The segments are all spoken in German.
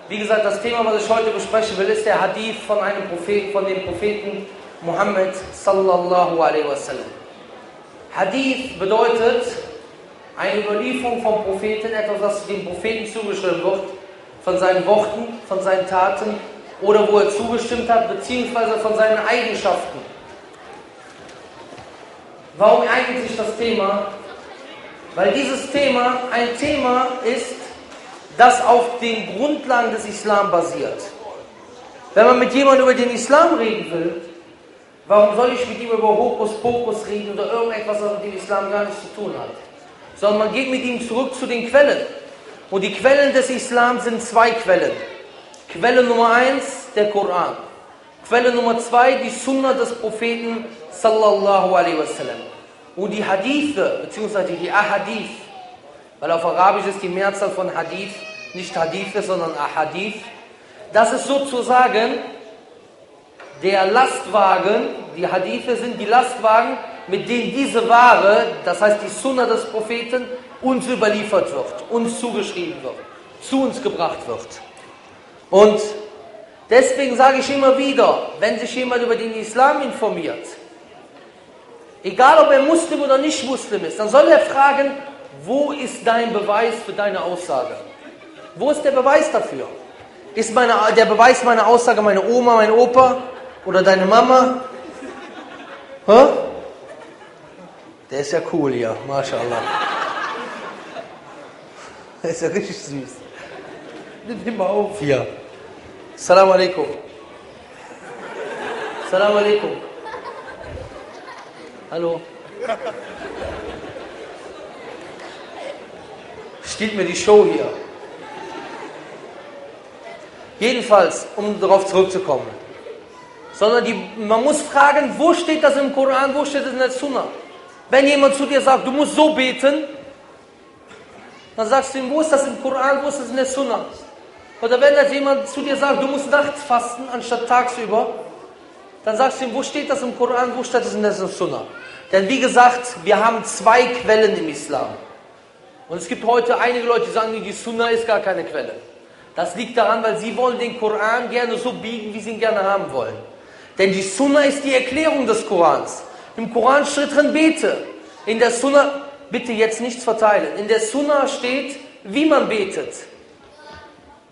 Wie gesagt, das Thema, was ich heute besprechen will, ist der Hadith von einem Propheten, von dem Propheten Muhammad sallallahu alaihi wasallam. Hadith bedeutet eine Überlieferung vom Propheten, etwas, was dem Propheten zugeschrieben wird, von seinen Worten, von seinen Taten oder wo er zugestimmt hat, beziehungsweise von seinen Eigenschaften. Warum eigentlich das Thema? Weil dieses Thema ein Thema ist, das auf den Grundlagen des Islam basiert. Wenn man mit jemandem über den Islam reden will, warum soll ich mit ihm über Hokuspokus reden oder irgendetwas, was mit dem Islam gar nichts zu tun hat? Sondern man geht mit ihm zurück zu den Quellen. Und die Quellen des Islam sind zwei Quellen. Quelle Nummer 1, der Koran. Quelle Nummer 2, die Sunna des Propheten sallallahu alaihi wasallam. Und die Hadithe, beziehungsweise die Ahadith, weil auf Arabisch ist die Mehrzahl von Hadith nicht Hadithe, sondern Ahadith. Das ist sozusagen der Lastwagen, die Hadithe sind die Lastwagen, mit denen diese Ware, das heißt die Sunna des Propheten, uns überliefert wird, uns zugeschrieben wird, zu uns gebracht wird. Und deswegen sage ich immer wieder, wenn sich jemand über den Islam informiert, egal ob er Muslim oder nicht Muslim ist, dann soll er fragen, wo ist dein Beweis für deine Aussage? Wo ist der Beweis dafür? Ist der Beweis meiner Aussage meine Oma, mein Opa oder deine Mama? Hä? Der ist ja cool hier, mashallah. Der ist ja richtig süß. Nimm mal auf hier. Assalamu alaikum. Assalamu alaikum. Hallo. Steht mir die Show hier. Jedenfalls, um darauf zurückzukommen. Sondern man muss fragen, wo steht das im Koran, wo steht es in der Sunna? Wenn jemand zu dir sagt, du musst so beten, dann sagst du ihm, wo ist das im Koran, wo ist das in der Sunna? Oder wenn jetzt jemand zu dir sagt, du musst nachts fasten, anstatt tagsüber, dann sagst du ihm, wo steht das im Koran, wo steht das in der Sunna? Denn wie gesagt, wir haben zwei Quellen im Islam. Und es gibt heute einige Leute, die sagen, die Sunna ist gar keine Quelle. Das liegt daran, weil sie wollen den Koran gerne so biegen, wie sie ihn gerne haben wollen. Denn die Sunna ist die Erklärung des Korans. Im Koran steht drin, bete. In der Sunna, bitte jetzt nichts verteilen. In der Sunna steht, wie man betet.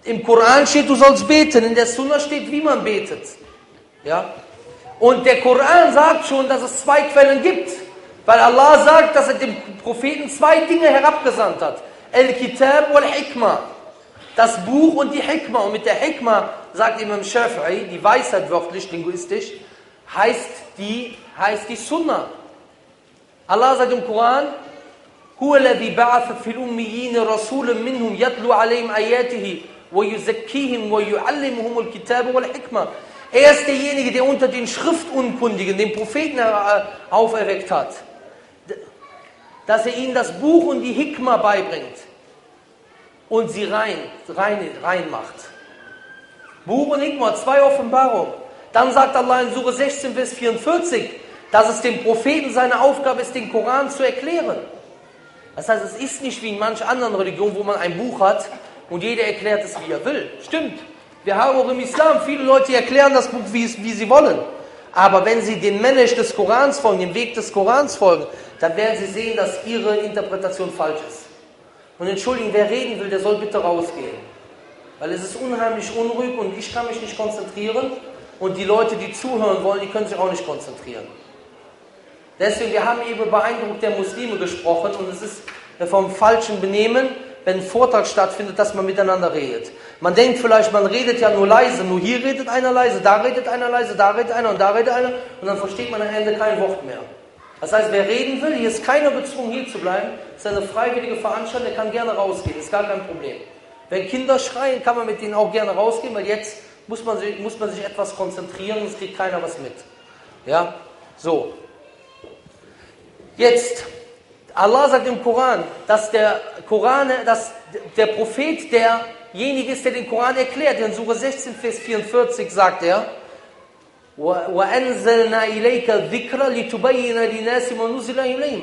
Im Koran steht, du sollst beten. In der Sunna steht, wie man betet. Ja? Und der Koran sagt schon, dass es zwei Quellen gibt. Weil Allah sagt, dass er dem Propheten zwei Dinge herabgesandt hat. Al-Kitab wal-Hikmah. Das Buch und die Hikmah. Und mit der Hikmah, sagt Imam Shafi'i, die Weisheit wörtlich, linguistisch, heißt die Sunna. Allah sagt im Koran, هُوَ الَّذِي بَعَثَ فِي الْأُمِّيِّينَ رَسُولًا مِّنْهُمْ يَتْلُو عَلَيْهِمْ آيَاتِهِ وَيُزَكِّيهِمْ وَيُعَلِّمُهُمُ الْكِتَابَ وَالْحِكْمَةَ. Er ist derjenige, der unter den Schriftunkundigen, den Propheten auferweckt hat, dass er ihnen das Buch und die Hikmah beibringt und sie rein macht. Buch und Hikmah, zwei Offenbarungen. Dann sagt Allah in Surah 16, Vers 44, dass es dem Propheten seine Aufgabe ist, den Koran zu erklären. Das heißt, es ist nicht wie in manch anderen Religionen, wo man ein Buch hat und jeder erklärt es, wie er will. Stimmt. Wir haben auch im Islam viele Leute, die erklären das Buch, wie sie wollen. Aber wenn sie den Manhaj des Korans folgen, dem Weg des Korans folgen, dann werden sie sehen, dass ihre Interpretation falsch ist. Und entschuldigen, wer reden will, der soll bitte rausgehen. Weil es ist unheimlich unruhig und ich kann mich nicht konzentrieren. Und die Leute, die zuhören wollen, die können sich auch nicht konzentrieren. Deswegen, wir haben eben über Beeindruck der Muslime gesprochen und es ist vom falschen Benehmen, wenn ein Vortrag stattfindet, dass man miteinander redet. Man denkt vielleicht, man redet ja nur leise, nur hier redet einer leise, da redet einer leise, da redet einer und da redet einer und dann versteht man am Ende kein Wort mehr. Das heißt, wer reden will, hier ist keiner gezwungen, hier zu bleiben, es ist eine freiwillige Veranstaltung, der kann gerne rausgehen, ist gar kein Problem. Wenn Kinder schreien, kann man mit denen auch gerne rausgehen, weil jetzt muss man sich etwas konzentrieren, sonst kriegt keiner was mit. Ja, so. Jetzt, Allah sagt im Koran, dass der Prophet derjenige ist, der den Koran erklärt. In Surah 16, Vers 44 sagt er, وَأَنزَلْنَا إِلَيْكَ الذِّكْرَ لِتُبَيِّنَ لِنَاسِ مَا نُزِلَ إِلَيْهِمْ.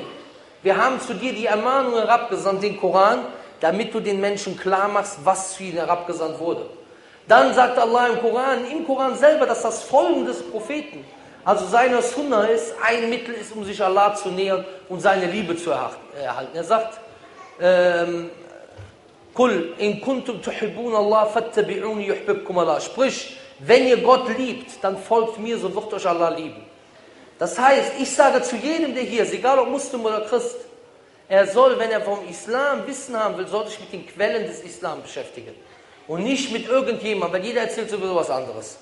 Wir haben zu dir die Ermahnung herabgesandt, den Koran, damit du den Menschen klar machst, was zu ihnen herabgesandt wurde. Dann sagt Allah im Koran selber, dass das Folgen des Propheten, also seiner Sunna ist, ein Mittel ist, um sich Allah zu nähern und seine Liebe zu erhalten. Er sagt, Kul in kuntum tuhibbun Allah fattabi'uni yuhibbukum Allah. Sprich, wenn ihr Gott liebt, dann folgt mir, so wird euch Allah lieben. Das heißt, ich sage zu jedem, der hier ist, egal ob Muslim oder Christ, er soll, wenn er vom Islam Wissen haben will, soll sich mit den Quellen des Islam beschäftigen. Und nicht mit irgendjemandem, weil jeder erzählt sowieso was anderes.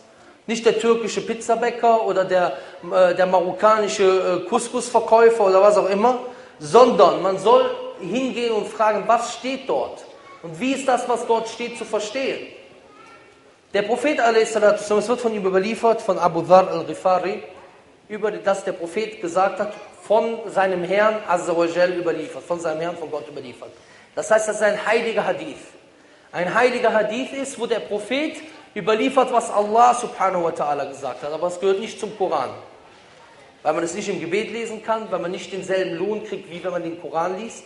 Nicht der türkische Pizzabäcker oder der marokkanische Couscous-Verkäufer oder was auch immer, sondern man soll hingehen und fragen, was steht dort? Und wie ist das, was dort steht, zu verstehen? Der Prophet, es wird von ihm überliefert, von Abu Dharr al-Ghifari, dass der Prophet gesagt hat, von seinem Herrn Azza wa Jal überliefert, von seinem Herrn, von Gott überliefert. Das heißt, das ist ein heiliger Hadith. Ein heiliger Hadith ist, wo der Prophet überliefert, was Allah subhanahu wa ta'ala gesagt hat. Aber es gehört nicht zum Koran. Weil man es nicht im Gebet lesen kann, weil man nicht denselben Lohn kriegt, wie wenn man den Koran liest.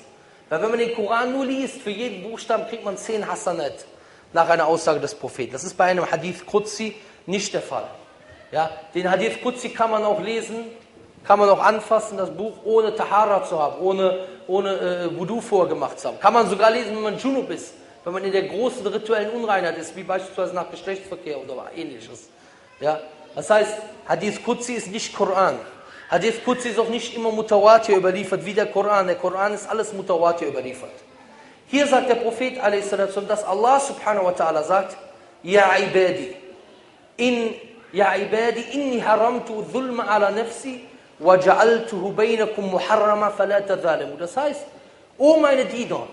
Weil wenn man den Koran nur liest, für jeden Buchstaben kriegt man 10 Hasanat nach einer Aussage des Propheten. Das ist bei einem Hadith Qudsi nicht der Fall. Ja, den Hadith Qudsi kann man auch lesen, kann man auch anfassen, das Buch, ohne Tahara zu haben, ohne Wudu vorgemacht zu haben. Kann man sogar lesen, wenn man Junub ist, wenn man in der großen rituellen Unreinheit ist, wie beispielsweise nach Geschlechtsverkehr oder ähnliches. Ja, das heißt, Hadith Qudsi ist nicht Koran. Hadith Qudsi ist auch nicht immer Mutawatir überliefert wie der Koran. Der Koran ist alles Mutawatir überliefert. Hier sagt der Prophet, dass Allah subhanahu wa ta'ala sagt, Ya ibadi, inni haramtu dhulma ala nafsi wa ja'altuhu bainakum muharrama fala tadhalimu. Das heißt, o meine Diener,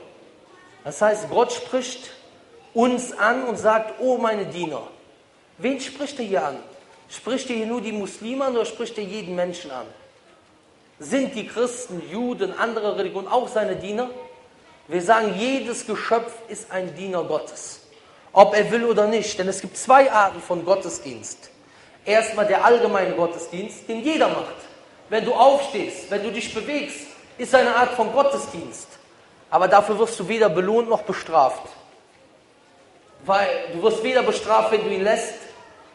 das heißt, Gott spricht uns an und sagt, o meine Diener. Wen spricht er hier an? Spricht er hier nur die Muslime an oder spricht er jeden Menschen an? Sind die Christen, Juden, andere Religionen auch seine Diener? Wir sagen, jedes Geschöpf ist ein Diener Gottes. Ob er will oder nicht. Denn es gibt 2 Arten von Gottesdienst. Erstmal der allgemeine Gottesdienst, den jeder macht. Wenn du aufstehst, wenn du dich bewegst, ist eine Art von Gottesdienst. Aber dafür wirst du weder belohnt noch bestraft. Weil du wirst weder bestraft, wenn du ihn lässt,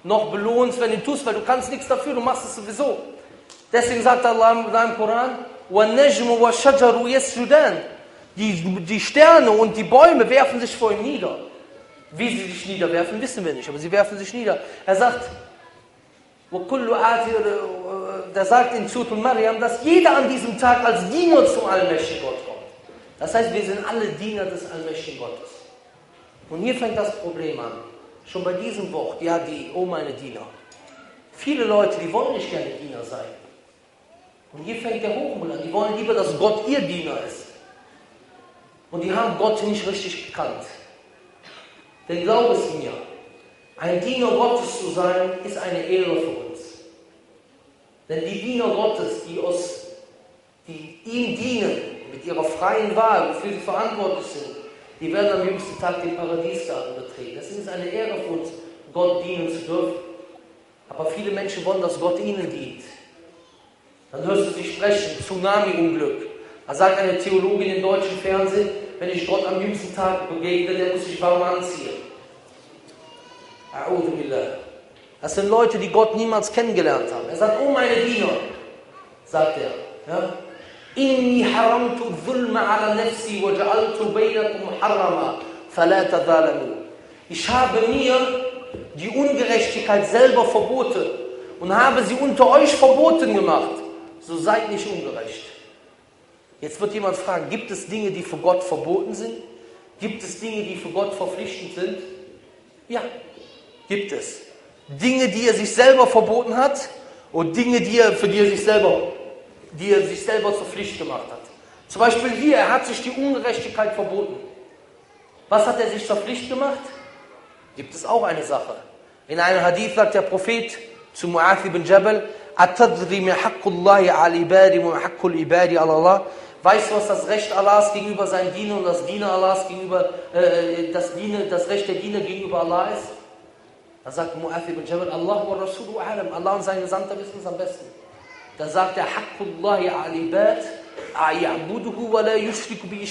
noch belohnst, wenn du ihn tust, weil du kannst nichts dafür, du machst es sowieso. Deswegen sagt Allah in seinem Koran, وَالنَّجْمُ وَالشَّجَرُ يَسْجُدَانِ. Die Sterne und die Bäume werfen sich vor ihm nieder. Wie sie sich niederwerfen, wissen wir nicht, aber sie werfen sich nieder. Er sagt, der sagt in Surah Maryam, dass jeder an diesem Tag als Diener zum allmächtigen Gott kommt. Das heißt, wir sind alle Diener des allmächtigen Gottes. Und hier fängt das Problem an. Schon bei diesem Wort, ja, oh meine Diener. Viele Leute, die wollen nicht gerne Diener sein. Und hier fängt der Hochmut an. Die wollen lieber, dass Gott ihr Diener ist. Und die haben Gott nicht richtig gekannt. Denn glaub es mir, ein Diener Gottes zu sein, ist eine Ehre für uns. Denn die Diener Gottes, die ihm dienen, mit ihrer freien Wahl, wofür sie verantwortlich sind, die werden am jüngsten Tag den Paradiesgarten betreten. Deswegen ist eine Ehre für uns, Gott dienen zu dürfen. Aber viele Menschen wollen, dass Gott ihnen dient. Dann hörst du sie sprechen, Tsunami-Unglück. Da sagt eine Theologin im deutschen Fernsehen, wenn ich Gott am jüngsten Tag begegne, der muss sich warm anziehen. A'udhu billah. Das sind Leute, die Gott niemals kennengelernt haben. Er sagt, oh meine Diener, sagt er, ja, Inni haramtu dhulma ala nafsi wa ja'altu bainakum muharrama fala tadhalamu. Ich habe mir die Ungerechtigkeit selber verboten und habe sie unter euch verboten gemacht. So seid nicht ungerecht. Jetzt wird jemand fragen, gibt es Dinge, die für Gott verboten sind? Gibt es Dinge, die für Gott verpflichtend sind? Ja, gibt es. Dinge, die er sich selber verboten hat und Dinge, die er sich selber zur Pflicht gemacht hat. Zum Beispiel hier, er hat sich die Ungerechtigkeit verboten. Was hat er sich zur Pflicht gemacht? Gibt es auch eine Sache. In einem Hadith sagt der Prophet zu Mu'adh ibn Jabal, Atadri ma haqqullahi ala ibadi wa haqqul ibadi ala Allah. Weißt du, was das Recht Allahs gegenüber seinen Dienern und das Diener Allahs gegenüber, das Recht der Diener gegenüber Allah ist? Da sagt Mu'adh ibn Jabal, Allah wa Rasulu alam. Allah und sein Gesandter wissen es am besten. Da sagt er, Haqqullahi ala ibad, a'yabuduhu wa la yushriku bi